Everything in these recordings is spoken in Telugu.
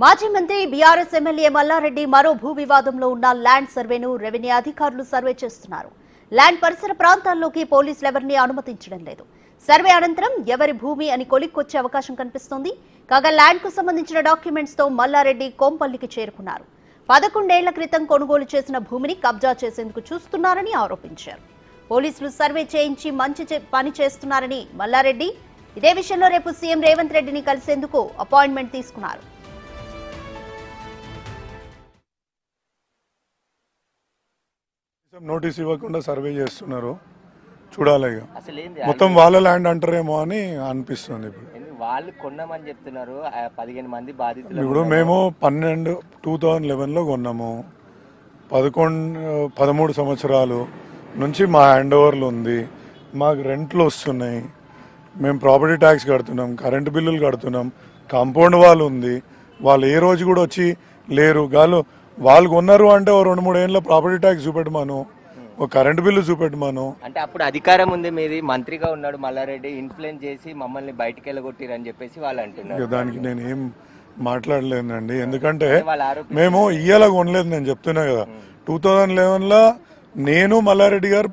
మాజీ మంత్రి బీఆర్ఎస్ ఎమ్మెల్యే మల్లారెడ్డి మరో భూ వివాదంలో ఉన్న ల్యాండ్ సర్వేను రెవెన్యూ అధికారులు సర్వే చేస్తున్నారు. ల్యాండ్ పరిసర ప్రాంతాల్లోకి పోలీసులు ఎవరిని అనుమతించడం లేదు. సర్వే అనంతరం ఎవరి భూమి అని కొలిక్కొచ్చే అవకాశం కనిపిస్తోంది. కాగా ల్యాండ్ కు సంబంధించిన డాక్యుమెంట్స్ తో మల్లారెడ్డి కోంపల్లికి చేరుకున్నారు. 11 ఏళ్ల క్రితం కొనుగోలు చేసిన భూమిని కబ్జా చేసేందుకు చూస్తున్నారని ఆరోపించారు. పోలీసులు సర్వే చేయించి మంచి పని చేస్తున్నారని మల్లారెడ్డి ఇదే విషయంలో రేపు సీఎం రేవంత్ రెడ్డిని కలిసేందుకు అపాయింట్మెంట్ తీసుకున్నారు. నోటీస్ ఇవ్వకుండా సర్వే చేస్తున్నారు. చూడాలి మొత్తం వాళ్ళ ల్యాండ్ అంటారేమో అని అనిపిస్తుంది. ఇప్పుడు వాళ్ళు కొన్నామని చెప్తున్నారు. 15 మంది బాధితులు. ఇప్పుడు మేము 2011లో కొన్నాము. 13 సంవత్సరాలు నుంచి మా హ్యాండ్ ఓవర్లు ఉంది. మాకు రెంట్లు వస్తున్నాయి. మేము ప్రాపర్టీ ట్యాక్స్ కడుతున్నాం, కరెంటు బిల్లులు కడుతున్నాం, కాంపౌండ్ వాళ్ళు ఉంది. వాళ్ళు ఏ రోజు కూడా వచ్చి లేరు. వాళ్ళు కొన్నారు అంటే 2-3 ఏళ్ళ ప్రాపర్టీ ట్యాక్స్ చూపెట్టమాను, ఒక కరెంటు బిల్లు చూపెట్టమాను. అంటే అప్పుడు అధికారం ఉంది, మీది మంత్రిగా ఉన్నాడు మల్లారెడ్డి, ఇన్ఫ్లుయెన్స్ చేసి మమ్మల్ని బయటికి వెళ్ళగొట్టిరని చెప్పేసి వాళ్ళు అంటున్నారు. దానికి నేను ఏం మాట్లాడలేదండి. ఎందుకంటే మేము ఇయ్యాల కొనలేదు. నేను చెప్తున్నా కదా, 2011లో నేను మల్లారెడ్డి గారు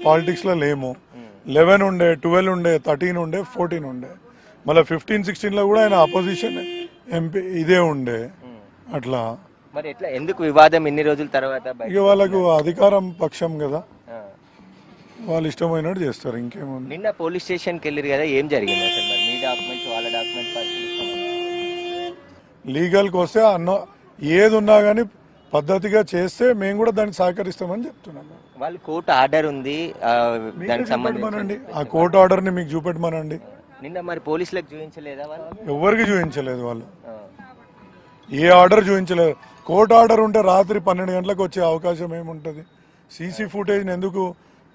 పాలిటిక్స్ లో లేము. 11 ఉండే, 12 ఉండే, 13 ఉండే, 14 ఉండే, మళ్ళీ 15-16లో కూడా ఆయన అపోజిషన్ ఎంపీ ఇదే ఉండే. అట్లా మరి ఎట్లా ఎందుకు వివాదం ఇన్ని రోజుల తర్వాత? ఇక వాళ్ళకు అధికారం పక్షం కదా, వాళ్ళు ఇష్టమైనట్టు చేస్తారు. ఇంకేముంది. నిన్న పోలీస్ స్టేషన్కి వెళ్ళారు కదా, ఏం జరిగింది అసలు? మరి మీ డాక్యుమెంట్స్ వాళ్ళ డాక్యుమెంట్స్ లీగల్కి వస్తే ఏది ఉన్నా కానీ పద్ధతిగా చేస్తే మేము కూడా దానికి సహకరిస్తామని చెప్తున్నాం. వాళ్ళు కోర్టు ఆర్డర్ ఉంది దానికి సంబంధించి. ఆ కోర్టు ఆర్డర్ని మీకు చూపెట్టమనండి. నిన్న మరి పోలీసులకు చూపించలేదా? వాళ్ళు ఎవరికి చూపించలేదు. వాళ్ళు ఏ ఆర్డర్ చూపించలేదు. కోర్టు ఆర్డర్ ఉంటే రాత్రి 12 గంటలకు వచ్చే అవకాశం ఏముంటుంది? సీసీ ఫుటేజ్ని ఎందుకు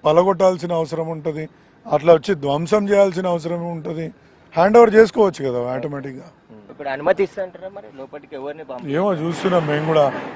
పలగొట్టాల్సిన అవసరం ఉంటుంది? అట్లా వచ్చి ధ్వంసం చేయాల్సిన అవసరం ఉంటుంది? హ్యాండ్ ఓవర్ చేసుకోవచ్చు కదా ఆటోమేటిక్గా. ఇప్పుడు అనుమతి ఇస్తారంటారా మరి లోపలికి ఎవరిని? ఏమో చూస్తున్నాం మేము కూడా.